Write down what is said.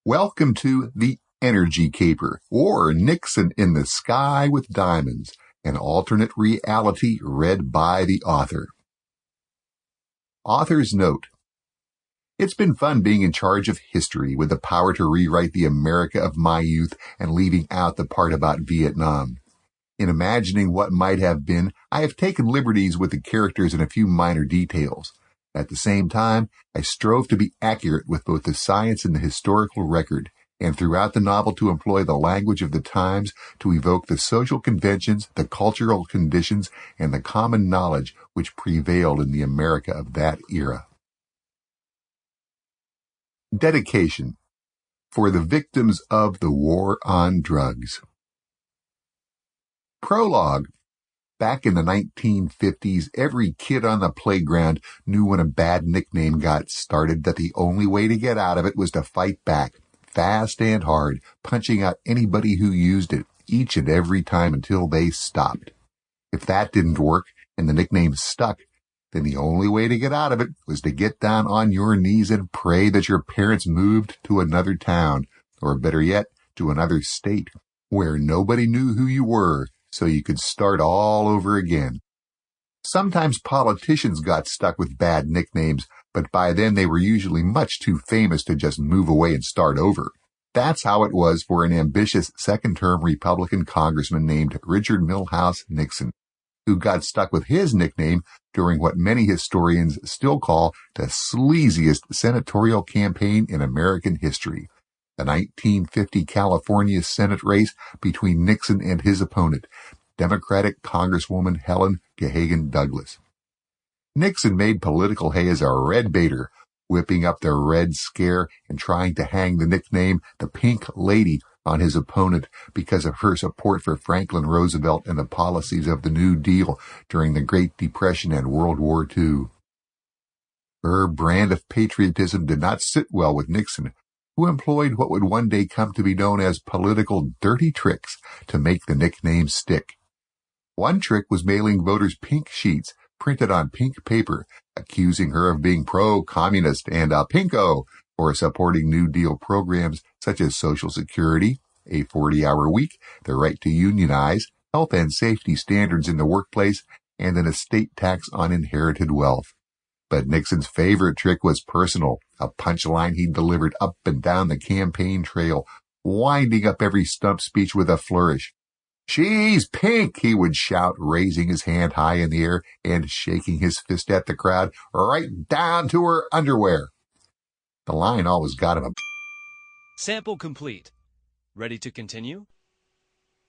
Welcome to The Energy Caper, or Nixon in the Sky with Diamonds, an alternate reality read by the author. Author's note. It's been fun being in charge of history with the power to rewrite the America of my youth and leaving out the part about Vietnam. In imagining what might have been, I have taken liberties with the characters and a few minor details. At the same time, I strove to be accurate with both the science and the historical record, and throughout the novel to employ the language of the times to evoke the social conventions, the cultural conditions, and the common knowledge which prevailed in the America of that era. Dedication for the victims of the war on drugs. Prologue. Back in the 1950s, every kid on the playground knew when a bad nickname got started that the only way to get out of it was to fight back, fast and hard, punching out anybody who used it each and every time until they stopped. If that didn't work and the nickname stuck, then the only way to get out of it was to get down on your knees and pray that your parents moved to another town, or better yet, to another state, where nobody knew who you were, so you could start all over again. Sometimes politicians got stuck with bad nicknames, but by then they were usually much too famous to just move away and start over. That's how it was for an ambitious second-term Republican congressman named Richard Milhous Nixon, who got stuck with his nickname during what many historians still call the sleaziest senatorial campaign in American history, the 1950 California Senate race between Nixon and his opponent, Democratic Congresswoman Helen Gahagan Douglas. Nixon made political hay as a red baiter, whipping up the Red Scare and trying to hang the nickname the Pink Lady on his opponent because of her support for Franklin Roosevelt and the policies of the New Deal during the Great Depression and World War II. Her brand of patriotism did not sit well with Nixon, who employed what would one day come to be known as political dirty tricks to make the nickname stick. One trick was mailing voters pink sheets printed on pink paper, accusing her of being pro-communist and a pinko for supporting New Deal programs such as Social Security, a 40-hour week, the right to unionize, health and safety standards in the workplace, and an estate tax on inherited wealth. But Nixon's favorite trick was personal, a punchline he delivered up and down the campaign trail, winding up every stump speech with a flourish. "She's pink," he would shout, raising his hand high in the air and shaking his fist at the crowd, "right down to her underwear." The line always got him. Sample complete. Ready to continue?